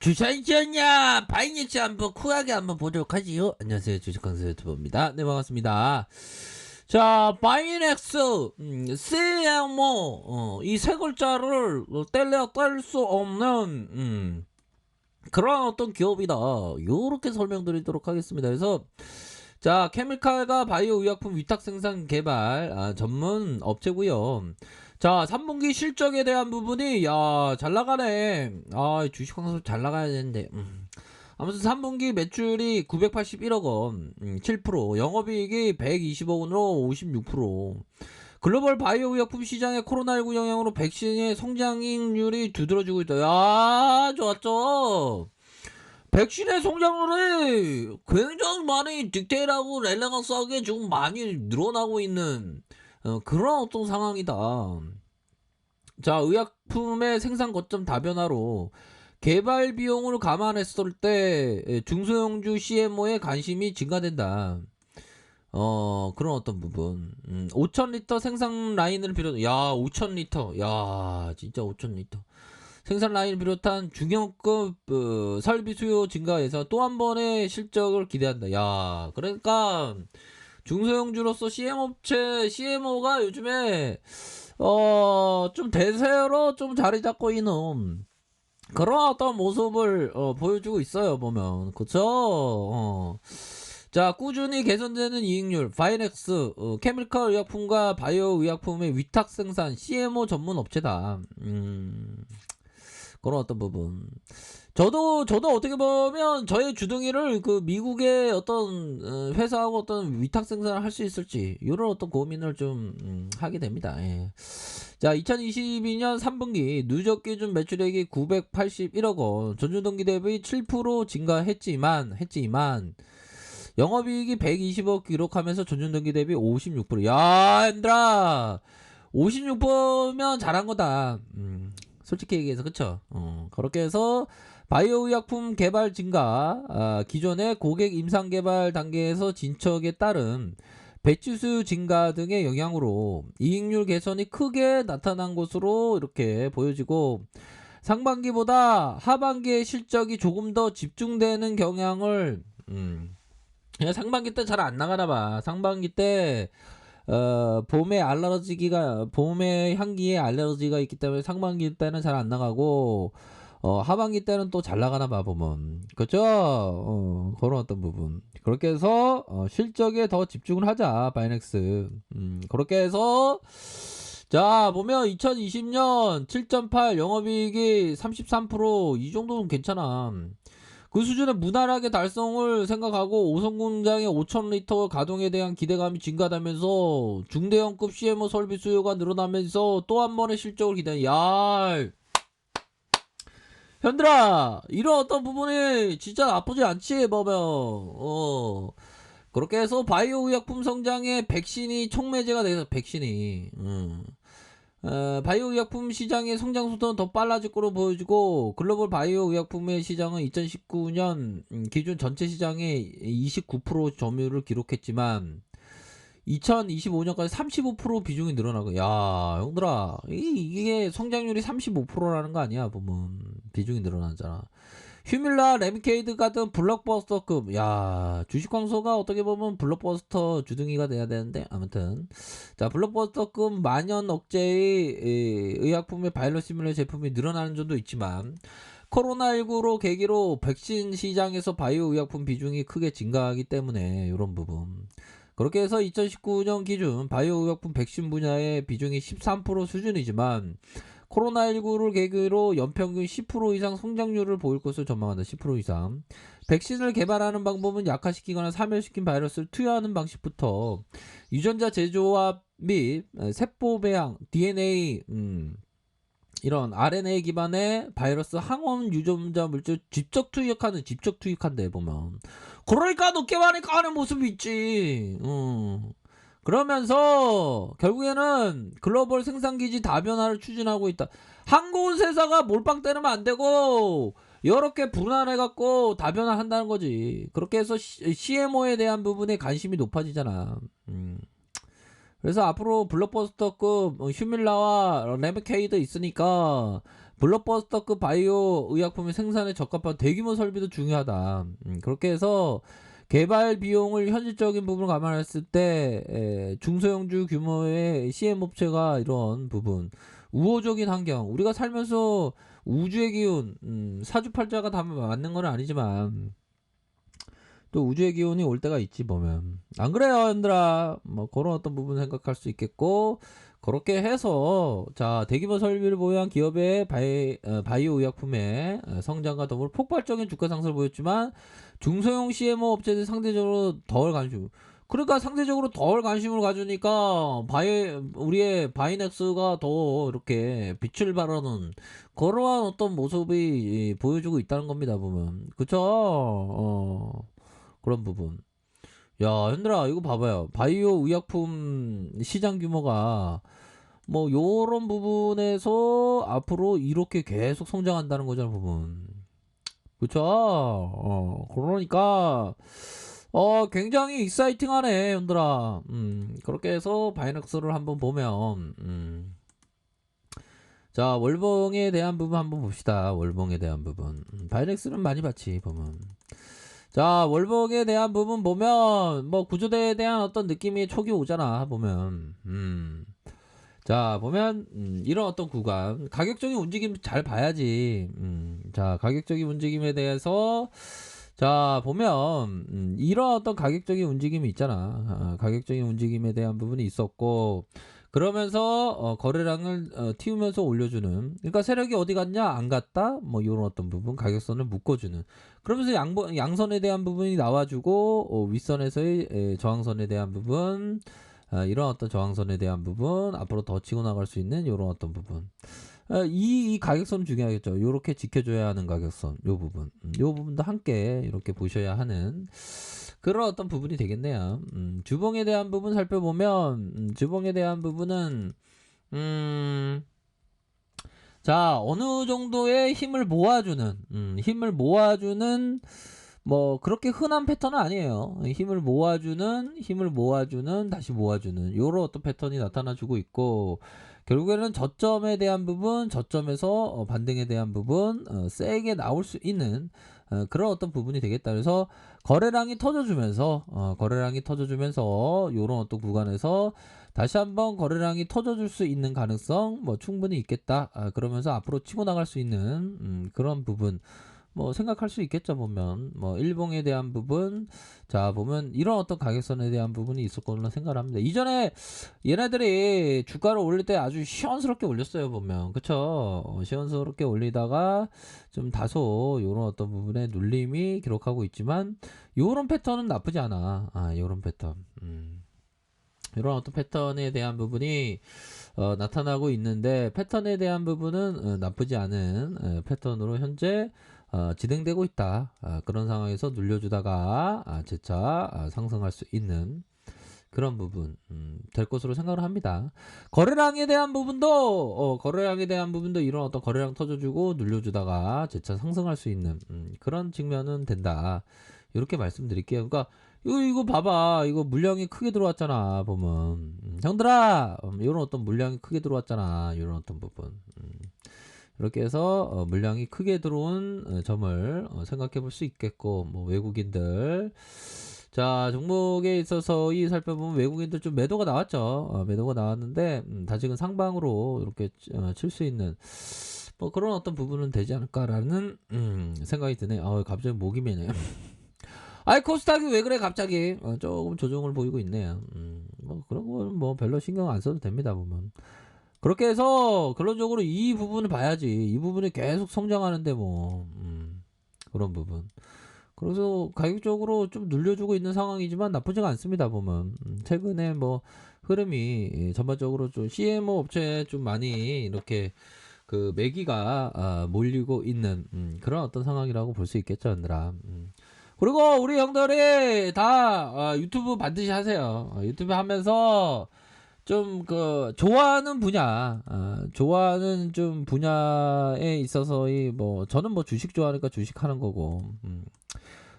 주산시였냐 바이닉스 한번 쿨하게 한번 보도록 하지요. 안녕하세요, 주식강사 유튜버입니다. 네, 반갑습니다. 자, 바이넥스 CMO 이 세 글자를 뗄래야 뗄 수 없는 그런 어떤 기업이다, 요렇게 설명드리도록 하겠습니다. 그래서 자, 케미칼과 바이오 의약품 위탁 생산 개발 전문 업체고요. 자, 3분기 실적에 대한 부분이 잘 나가네. 주식 황수 잘 나가야 되는데. 아무튼 3분기 매출이 981억 원, 7%, 영업이익이 120억 원으로 56%. 글로벌 바이오 의약품 시장의 코로나19 영향으로 백신의 성장률이 두드러지고 있다. 좋았죠. 백신의 성장률이 굉장히 많이 디테일하고 렐레강스하게 지금 많이 늘어나고 있는 그런 어떤 상황이다. 자, 의약품의 생산 거점 다변화로 개발 비용을 감안했을 때 중소형주 CMO의 관심이 증가된다. 그런 어떤 부분. 5,000리터 생산 라인을 비롯, 5,000리터. 진짜 5,000리터. 생산 라인을 비롯한 중형급 설비 수요 증가에서 또 한 번의 실적을 기대한다. 그러니까 중소형주로서 CMO가 요즘에 좀 대세로 좀 자리 잡고 있는 그런 어떤 모습을 보여주고 있어요, 보면. 그쵸? 자, 꾸준히 개선되는 이익률, 바이넥스 케미컬 의약품과 바이오 의약품의 위탁 생산 CMO 전문 업체다. 그런 어떤 부분. 저도 어떻게 보면 저의 주둥이를 그 미국의 어떤 회사하고 어떤 위탁 생산을 할 수 있을지 이런 어떤 고민을 좀 하게 됩니다. 예. 자, 2022년 3분기 누적 기준 매출액이 981억 원, 전주 동기 대비 7% 증가했지만 영업이익이 120억 기록하면서 전주 동기 대비 56%. 얘들아, 56%면 잘한 거다. 솔직히 얘기해서. 그쵸? 그렇게 해서 바이오 의약품 개발 증가, 기존의 고객 임상 개발 단계에서 진척에 따른 배치수 증가 등의 영향으로 이익률 개선이 크게 나타난 것으로 이렇게 보여지고, 상반기보다 하반기의 실적이 조금 더 집중되는 경향을 그냥 상반기 때 잘 안 나가나 봐. 상반기 때 봄의 향기에 알레르기가 있기 때문에 상반기 때는 잘 안 나가고, 하반기 때는 또 잘 나가나 봐, 보면. 그죠? 그런 어떤 부분. 그렇게 해서, 실적에 더 집중을 하자, 바이넥스. 그렇게 해서, 자, 보면 2020년 7.8 영업이익이 33%, 이 정도는 괜찮아. 그 수준의 무난하게 달성을 생각하고 오성 공장의 5,000리터 가동에 대한 기대감이 증가되면서 중대형급 CMO 설비 수요가 늘어나면서 또 한 번의 실적을 기대해. 현들아, 이런 어떤 부분이 진짜 나쁘지 않지, 보면. 그렇게 해서 바이오 의약품 성장에 백신이 촉매제가 돼서 백신이 바이오 의약품 시장의 성장 속도는 더 빨라질 거로 보여지고, 글로벌 바이오 의약품의 시장은 2019년 기준 전체 시장의 29% 점유율을 기록했지만 2025년까지 35% 비중이 늘어나고. 형들아, 이게 성장률이 35%라는 거 아니야, 보면. 비중이 늘어나잖아. 휴밀라, 레미케이드 같은 블록버스터급. 주식광소가 어떻게 보면 블록버스터 주둥이가 돼야 되는데, 아무튼. 자, 블록버스터급 만연 억제의 의약품의 바이러 시뮬러 제품이 늘어나는 점도 있지만, 코로나19로 계기로 백신 시장에서 바이오 의약품 비중이 크게 증가하기 때문에 이런 부분. 그렇게 해서 2019년 기준 바이오 의약품 백신 분야의 비중이 13% 수준이지만, 코로나19를 계기로 연평균 10% 이상 성장률을 보일 것으로 전망한다. 10% 이상. 백신을 개발하는 방법은 약화시키거나 사멸시킨 바이러스를 투여하는 방식부터 유전자 재조합 및 세포 배양, DNA, 이런 RNA 기반의 바이러스 항원 유전자 물질 직접 투입한데, 보면. 그러니까 높게 많이 까는 모습이 있지. 그러면서 결국에는 글로벌 생산기지 다변화를 추진하고 있다. 한국은 세사가 몰빵 때리면 안 되고 여러 개 분할해갖고 다변화한다는 거지. 그렇게 해서 CMO에 대한 부분에 관심이 높아지잖아. 그래서 앞으로 블록버스터급 휴밀라와 레미케이드 있으니까 블록버스터급 바이오 의약품의 생산에 적합한 대규모 설비도 중요하다. 그렇게 해서 개발 비용을 현실적인 부분을 감안했을 때 중소형주 규모의 CM 업체가 이런 부분 우호적인 환경 우리가 살면서 우주의 기운 사주팔자가 다 맞는 건 아니지만 또 우주의 기운이 올 때가 있지 보면 안 그래요 얘들아 뭐 그런 어떤 부분 생각할 수 있겠고 그렇게 해서 자 대규모 설비를 보유한 기업의 바이오 의약품의 성장과 더불어 폭발적인 주가 상승을 보였지만 중소형 CMO 업체들이 상대적으로 덜 관심 그러니까 상대적으로 덜 관심을 가지니까 우리의 바이넥스가 더 이렇게 빛을 발하는 그러한 어떤 모습이 보여주고 있다는 겁니다 보면 그쵸 그런 부분 야 현들아 이거 봐봐요 바이오 의약품 시장 규모가 뭐 요런 부분에서 앞으로 이렇게 계속 성장한다는 거잖아 부분 그쵸 그러니까 굉장히 익사이팅하네 현들아 그렇게 해서 바이넥스를 한번 보면 자 월봉에 대한 부분 한번 봅시다 월봉에 대한 부분 바이넥스는 많이 봤지 보면 자 월봉에 대한 부분 보면 뭐 구조대에 대한 어떤 느낌이 촉이 오잖아 보면 자 보면 이런 어떤 구간 가격적인 움직임 잘 봐야지 자 가격적인 움직임에 대해서 자 보면 이런 어떤 가격적인 움직임이 있잖아 가격적인 움직임에 대한 부분이 있었고 그러면서 거래량을 틔우면서 올려주는 그러니까 세력이 어디 갔냐 안 갔다 뭐 이런 어떤 부분 가격선을 묶어주는 그러면서 양선에 대한 부분이 나와주고 윗선에서의 저항선에 대한 부분 이런 어떤 저항선에 대한 부분 앞으로 더 치고 나갈 수 있는 이런 어떤 부분 이 가격선 중요하겠죠 요렇게 지켜줘야 하는 가격선 요 부분 요 부분도 함께 이렇게 보셔야 하는 그런 어떤 부분이 되겠네요 주봉에 대한 부분 살펴보면 주봉에 대한 부분은 자 어느 정도의 힘을 모아주는 뭐 그렇게 흔한 패턴은 아니에요 힘을 모아주는 다시 모아주는 요런 어떤 패턴이 나타나주고 있고 결국에는 저점에 대한 부분 저점에서 반등에 대한 부분 세게 나올 수 있는 그런 어떤 부분이 되겠다 그래서 거래량이 터져주면서 요런 어떤 구간에서 다시 한번 거래량이 터져줄 수 있는 가능성 뭐 충분히 있겠다 그러면서 앞으로 치고 나갈 수 있는 그런 부분 뭐 생각할 수 있겠죠 보면 뭐 일봉에 대한 부분 자 보면 이런 어떤 가격선에 대한 부분이 있을 거라 생각을 합니다 이전에 얘네들이 주가를 올릴 때 아주 시원스럽게 올렸어요 보면 그쵸 시원스럽게 올리다가 좀 다소 요런 어떤 부분에 눌림이 기록하고 있지만 요런 패턴은 나쁘지 않아 요런 패턴 이런 어떤 패턴에 대한 부분이 나타나고 있는데 패턴에 대한 부분은 나쁘지 않은 패턴으로 현재 진행되고 있다 그런 상황에서 눌려주다가 재차 상승할 수 있는 그런 부분 될 것으로 생각을 합니다 거래량에 대한 부분도 이런 어떤 거래량 터져주고 눌려주다가 재차 상승할 수 있는 그런 측면은 된다 이렇게 말씀드릴게요 그러니까 이거 봐봐 이거 물량이 크게 들어왔잖아 보면 형들아 이런 어떤 물량이 크게 들어왔잖아 이런 어떤 부분 이렇게 해서 물량이 크게 들어온 점을 생각해 볼 수 있겠고 뭐 외국인들 자 종목에 있어서 살펴보면 외국인들 좀 매도가 나왔죠 매도가 나왔는데 다시금 상방으로 이렇게 칠 수 있는 뭐 그런 어떤 부분은 되지 않을까라는 생각이 드네 갑자기 목이 메네요 아이 코스닥이 왜 그래 갑자기 조금 조정을 보이고 있네요 뭐 그런 건 뭐 별로 신경 안 써도 됩니다 보면 그렇게 해서 결론적으로 이 부분을 봐야지 이 부분이 계속 성장하는데 뭐 그런 부분 그래서 가격적으로 좀 눌려주고 있는 상황이지만 나쁘지가 않습니다 보면 최근에 뭐 흐름이 전반적으로 좀 CMO 업체에 좀 많이 이렇게 그 매기가 몰리고 있는 그런 어떤 상황이라고 볼 수 있겠죠 얘들아 그리고 우리 형들이 다 유튜브 반드시 하세요 유튜브 하면서 좀 그 좋아하는 분야 좋아하는 좀 분야에 있어서 뭐 저는 뭐 주식 좋아하니까 주식 하는 거고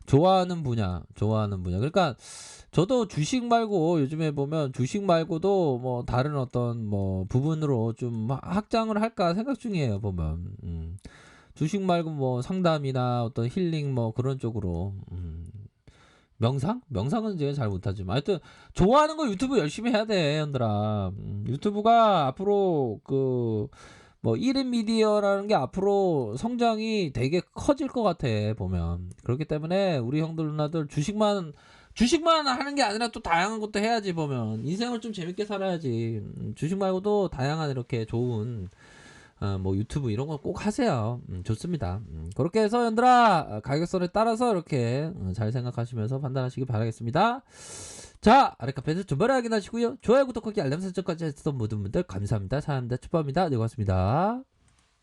좋아하는 분야. 그러니까 저도 주식 말고 요즘에 보면 주식 말고도 뭐 다른 어떤 뭐 부분으로 좀 확장을 할까 생각 중이에요, 보면. 주식 말고 뭐 상담이나 어떤 힐링 뭐 그런 쪽으로. 명상? 명상은 제가 잘 못하지만 하여튼 좋아하는 거 유튜브 열심히 해야 돼, 현들아. 유튜브가 앞으로 그 뭐 1인 미디어라는 게 앞으로 성장이 되게 커질 것 같아, 보면. 그렇기 때문에 우리 형들 누나들 주식만 하는 게 아니라 또 다양한 것도 해야지, 보면. 인생을 좀 재밌게 살아야지. 주식 말고도 다양한 이렇게 좋은 뭐 유튜브 이런 거 꼭 하세요. 좋습니다. 그렇게 해서 현들아 가격선에 따라서 이렇게 잘 생각하시면서 판단하시기 바라겠습니다. 자, 아래카페에서 전발에 확인하시고요. 좋아요, 구독하기, 알람 설정까지 했던 모든 분들 감사합니다. 사랑합니다. 축복합니다. 네, 고맙습니다.